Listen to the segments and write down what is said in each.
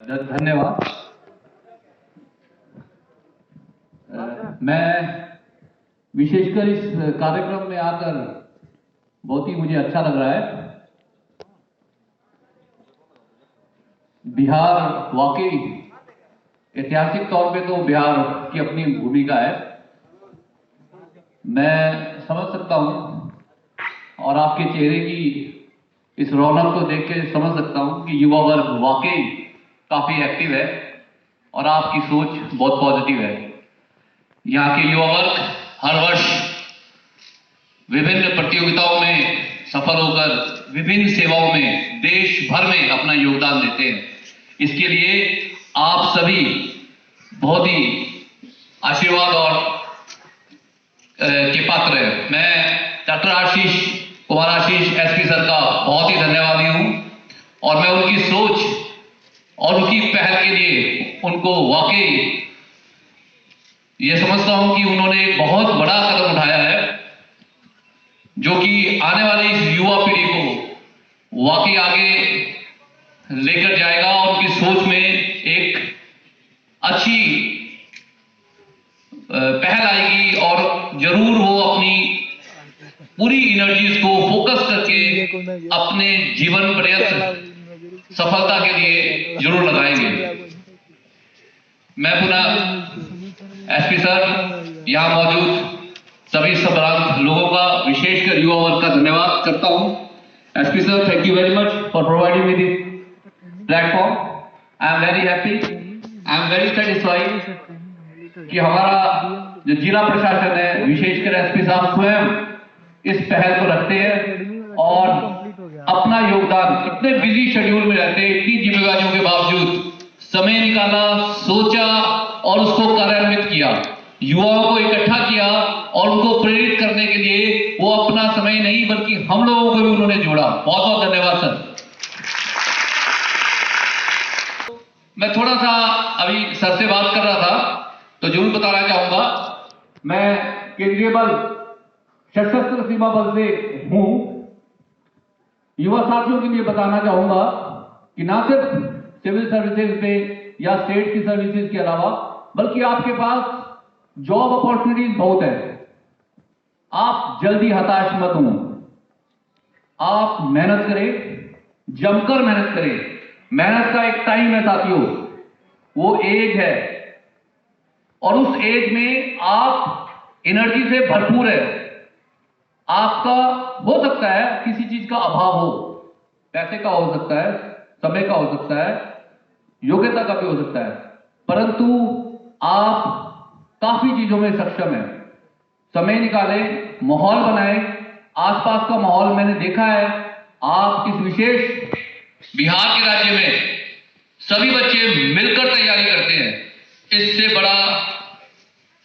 धन्यवाद। मैं विशेषकर इस कार्यक्रम में आकर बहुत ही मुझे अच्छा लग रहा है। बिहार वाकई ऐतिहासिक तौर पे तो बिहार की अपनी भूमिका है, मैं समझ सकता हूं और आपके चेहरे की इस रौनक को देख के समझ सकता हूं कि युवा वर्ग वाकई काफी एक्टिव है और आपकी सोच बहुत पॉजिटिव है। यहाँ के युवा वर्ग हर वर्ष विभिन्न प्रतियोगिताओं में सफल होकर विभिन्न सेवाओं में देश भर में अपना योगदान देते हैं। इसके लिए आप सभी बहुत ही आशीर्वाद और के पात्र हैं। मैं doctor Ashish Kumar Ashish SP sir का बहुत ही धन्यवादी हूं और मैं उनकी सोच और उनकी पहल के लिए उनको वाकई ये समझता हूं कि उन्होंने एक बहुत बड़ा कदम उठाया है जो कि आने वाली इस युवा पीढ़ी को वाकई आगे लेकर जाएगा और उनकी सोच में एक अच्छी पहल आएगी और जरूर वो अपनी पूरी एनर्जीज को फोकस करके अपने जीवन पर्यंत सफलता के लिए जरूर लगाएंगे। मैं पुनः एसपी सर यहाँ मौजूद सभी संभ्रांत लोगों का विशेषकर युवा वर्ग का धन्यवाद करता हूँ। SP sir, thank you very much for providing me this platform. I am very happy, I am very satisfied कि हमारा जो जिला प्रशासन है, विशेषकर एसपी साहब स्वयं इस पहल को रखते हैं और अपना योगदान, इतने बिजी शेड्यूल में रहते हैं, इतनी जिम्मेदारियों के बावजूद समय निकाला, सोचा और उसको कार्यान्वित किया, युवाओं को इकट्ठा किया और उनको प्रेरित करने के लिए वो अपना समय नहीं बल्कि हम लोगों को भी उन्होंने जोड़ा। बहुत बहुत धन्यवाद सर। मैं थोड़ा सा अभी सर से बात कर रहा था तो जरूर बताना चाहूंगा, मैं केंद्रीय बल सशस्त्र सीमा बल से हूं। युवा साथियों के लिए बताना चाहूंगा कि ना सिर्फ सिविल सर्विसेज में या स्टेट की सर्विसेज के अलावा बल्कि आपके पास जॉब अपॉर्चुनिटीज बहुत है। आप जल्दी हताश मत हो, आप मेहनत करें, जमकर मेहनत करें। मेहनत का एक टाइम है साथियों, वो एज है और उस एज में आप एनर्जी से भरपूर है। आपका हो सकता है किसी चीज का अभाव हो, पैसे का हो सकता है, समय का हो सकता है, योग्यता का भी हो सकता है, परंतु आप काफी चीजों में सक्षम है। समय निकालें, माहौल बनाएं। आसपास का माहौल मैंने देखा है, आप इस विशेष बिहार के राज्य में सभी बच्चे मिलकर तैयारी करते हैं। इससे बड़ा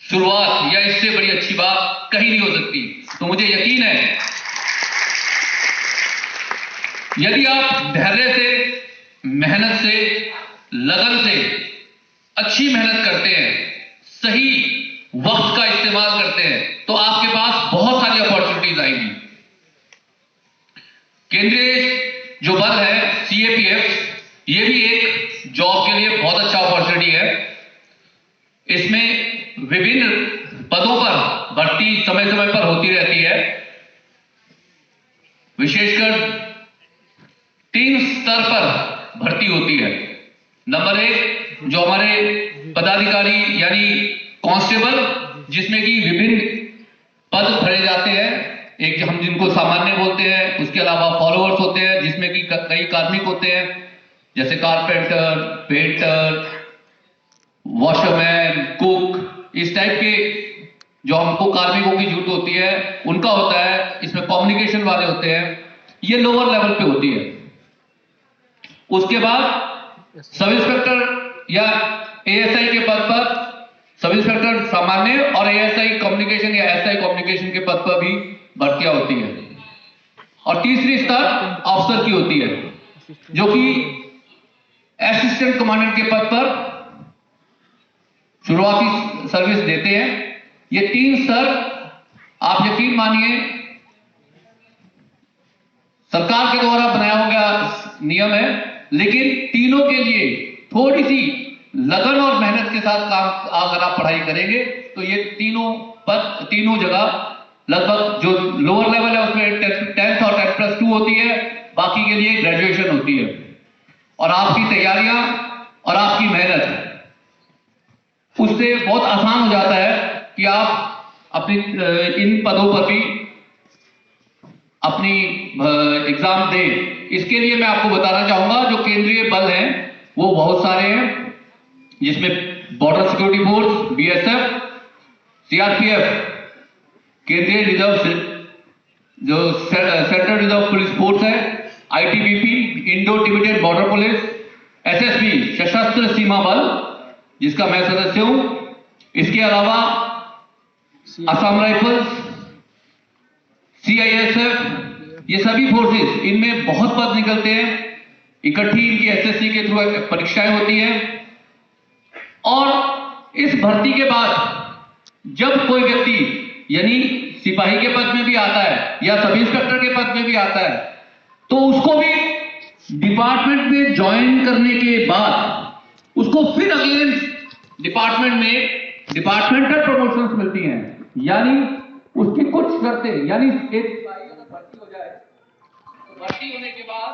शुरुआत या इससे बड़ी अच्छी बात कहीं नहीं हो सकती। तो मुझे यकीन है यदि आप धैर्य से, मेहनत से, लगन से अच्छी मेहनत करते हैं, सही वक्त का इस्तेमाल करते हैं तो आपके पास बहुत सारी अपॉर्चुनिटीज आएंगी। केंद्रीय जो बल है सीएपीएफ, ये भी एक जॉब के लिए बहुत अच्छा अपॉर्चुनिटी है। इसमें विभिन्न पदों पर भर्ती समय समय पर होती रहती है। विशेषकर 3 स्तर पर भर्ती होती है। नंबर 1 जो हमारे पदाधिकारी यानी कांस्टेबल, जिसमें कि विभिन्न पद भरे जाते हैं। एक हम जिनको सामान्य बोलते हैं, उसके अलावा फॉलोअर्स होते हैं जिसमें कि कई कार्मिक होते हैं, जैसे कारपेंटर, पेंटर, वॉशरमैन, कुक, इस टाइप के जो हमको कार्मिकों की जरूरत होती है उनका होता है। इसमें कम्युनिकेशन वाले होते हैं, ये लोअर लेवल पे होती है। उसके बाद सब इंस्पेक्टर या एएसआई के पद पर, सब इंस्पेक्टर सामान्य और एएसआई कम्युनिकेशन या एसआई कम्युनिकेशन के पद पर भी भर्तियां होती है। और तीसरी स्तर अफसर की होती है जो कि असिस्टेंट कमांडेंट के पद पर शुरुआती सर्विस देते हैं। ये 3 स्तर आप यकीन मानिए सरकार के द्वारा बनाया गया नियम है, लेकिन तीनों के लिए थोड़ी सी लगन और मेहनत के साथ काम अगर आप पढ़ाई करेंगे तो ये तीनों जगह लगभग जो लोअर लेवल है उसमें 10th और 10+2 होती है, बाकी के लिए ग्रेजुएशन होती है। और आपकी तैयारियां और आपकी मेहनत उससे बहुत आसान हो जाता है कि आप अपनी इन पदों पर भी अपनी एग्जाम दें। इसके लिए मैं आपको बताना चाहूंगा जो केंद्रीय बल हैं वो बहुत सारे हैं, जिसमें border security force, BSF, CRPF, केंद्रीय रिजर्व जो सेंट्रल रिजर्व पुलिस फोर्स है, ITBP, Indo Tibetan border police, SSB सशस्त्र सीमा बल जिसका मैं सदस्य हूं, इसके अलावा असम राइफल्स, सीआईएसएफ, ये सभी फोर्सेस, इनमें बहुत पद निकलते हैं। इकट्ठी इनकी एसएससी के थ्रू परीक्षाएं होती हैं और इस भर्ती के बाद जब कोई व्यक्ति यानी सिपाही के पद में भी आता है या सब इंस्पेक्टर के पद में भी आता है तो उसको भी डिपार्टमेंट में ज्वाइन करने के बाद उसको फिर अगले डिपार्टमेंट में डिपार्टमेंटल प्रमोशंस मिलती हैं। यानी उसकी कुछ शर्तें, यानी एक सिपाही अगर भर्ती हो जाए तो भर्ती होने के बाद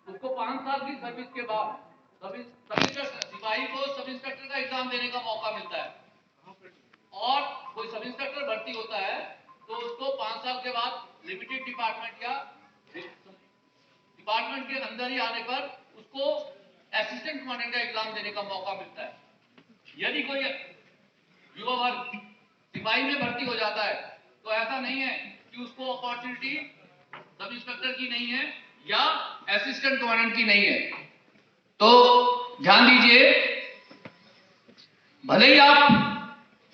उसको 5 साल की सर्विस के बाद सिपाही को सब इंस्पेक्टर का एग्जाम देने का मौका मिलता है। और कोई सब इंस्पेक्टर भर्ती होता है तो उसको 5 साल के बाद लिमिटेड डिपार्टमेंट या डिपार्टमेंट के अंदर ही आने पर उसको असिस्टेंट कमांडेंट का एग्जाम देने का मौका मिलता है। यदि कोई युवा वर्ग सिपाही में भर्ती हो जाता है तो ऐसा नहीं है कि उसको अपॉर्चुनिटी सब इंस्पेक्टर की नहीं है या असिस्टेंट कमांडेंट की नहीं है। तो ध्यान दीजिए, भले ही आप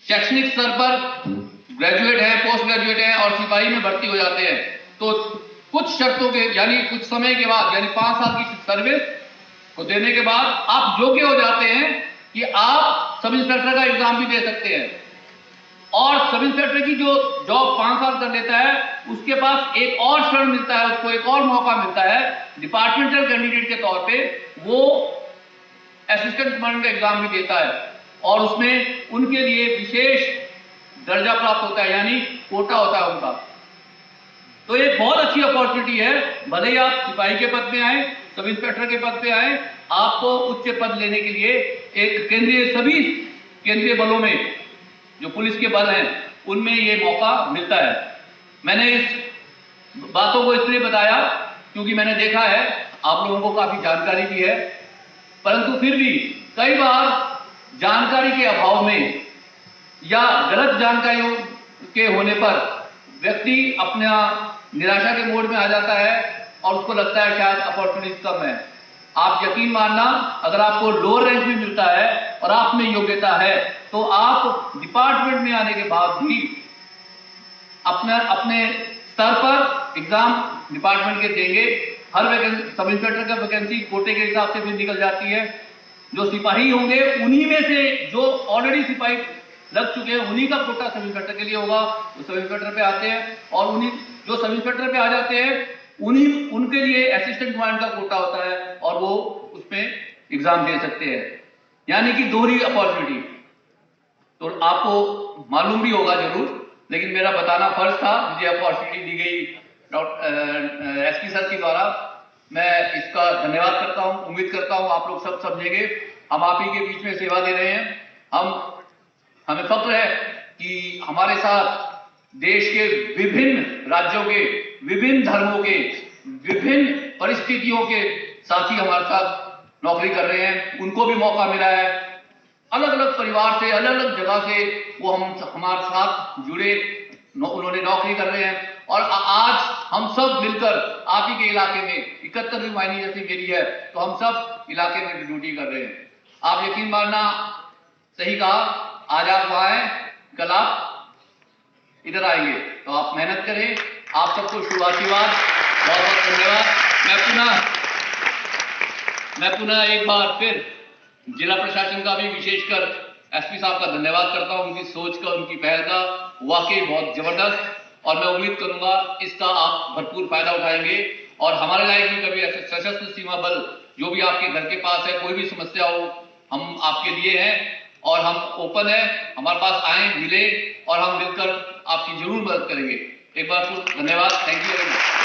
शैक्षणिक स्तर पर ग्रेजुएट है, पोस्ट ग्रेजुएट है और सिपाही में भर्ती हो जाते हैं तो कुछ शर्तों के यानी कुछ समय के बाद यानी 5 साल की सर्विस को देने के बाद आप योग्य हो जाते हैं कि आप सब इंस्पेक्टर का एग्जाम भी दे सकते हैं। और सब इंस्पेक्टर की जो जॉब 5 साल कर लेता है उसके पास एक और क्षण मिलता है, उसको एक और मौका मिलता है डिपार्टमेंटल कैंडिडेट के तौर पे वो असिस्टेंट कमांडेंट का एग्जाम भी देता है और उसमें उनके लिए विशेष दर्जा प्राप्त होता है यानी कोटा होता है उनका। तो एक बहुत अच्छी अपॉर्चुनिटी है, भले ही आप सिपाही के पद में आए, सब इंस्पेक्टर के पद पे आए, आपको उच्च पद लेने के लिए एक सभी केंद्रीय बलों में जो पुलिस के बल हैं उनमें ये मौका मिलता है। मैंने इस बातों को इसलिए बताया क्योंकि मैंने देखा है आप लोगों को काफी जानकारी भी है, परंतु फिर भी कई बार जानकारी के अभाव में या गलत जानकारियों के होने पर व्यक्ति अपना निराशा के मोड में आ जाता है और उसको लगता है शायद अपॉर्चुनिटी कम है। आप यकीन मानना, अगर आपको लोअर रैंक में मिलता है और आप में योग्यता है तो आप डिपार्टमेंट में आने के बाद भी अपने स्तर पर एग्जाम डिपार्टमेंट के देंगे। हर वैकेंसी सब इंस्पेक्टर का वैकेंसी कोटे के हिसाब से भी निकल जाती है। जो सिपाही होंगे उन्हीं में से जो ऑलरेडी सिपाही लग चुके हैं उन्हीं का कोटा सब इंस्पेक्टर के लिए होगा। वो सब इंस्पेक्टर पे आते हैं और उन्हीं जो सब इंस्पेक्टर पे आ जाते हैं उनके लिए असिस्टेंट कमांडेंट का कोटा होता है और वो उसमें एग्जाम दे सकते हैं, यानी कि दोहरी अपॉर्चुनिटी। तो आपको मालूम भी होगा जरूर, लेकिन मेरा बताना फर्ज था, मुझे अपॉर्चुनिटी दी गई डॉक्टर एसपी सर के द्वारा। मैं इसका धन्यवाद करता हूं। उम्मीद करता हूं आप लोग सब समझेंगे। हम आप ही के बीच में सेवा दे रहे हैं। हमें फक्र है कि हमारे साथ देश के विभिन्न राज्यों के, विभिन्न धर्मों के, विभिन्न परिस्थितियों के साथी हमारे साथ नौकरी कर रहे हैं। उनको भी मौका मिला है, अलग अलग परिवार से, अलग अलग जगह से वो हमारे साथ जुड़े, उन्होंने नौकरी कर रहे हैं। और आज हम सब मिलकर आप ही के इलाके में 71वीं माइनी जैसी मेरी है तो हम सब इलाके में ड्यूटी कर रहे हैं। आप यकीन मानना, सही कहा, आज आप वहां हैं, कल आप इधर आएंगे, तो आप मेहनत करें। आप सबको शुभ आशीर्वाद, बहुत बहुत धन्यवाद। मैं पुनः एक बार फिर जिला प्रशासन का भी विशेषकर एसपी साहब का धन्यवाद करता हूं। उनकी सोच का, उनकी पहल का वाकई बहुत जबरदस्त, और मैं उम्मीद करूंगा इसका आप भरपूर फायदा उठाएंगे और हमारे लायक भी कभी ऐसे सशस्त्र सीमा बल जो भी आपके घर के पास है, कोई भी समस्या हो, हम आपके लिए हैं और हम ओपन है, हमारे पास आए, मिले और हम मिलकर आपकी जरूर मदद करेंगे। एक बार फिर धन्यवाद, थैंक यू वेरी मच।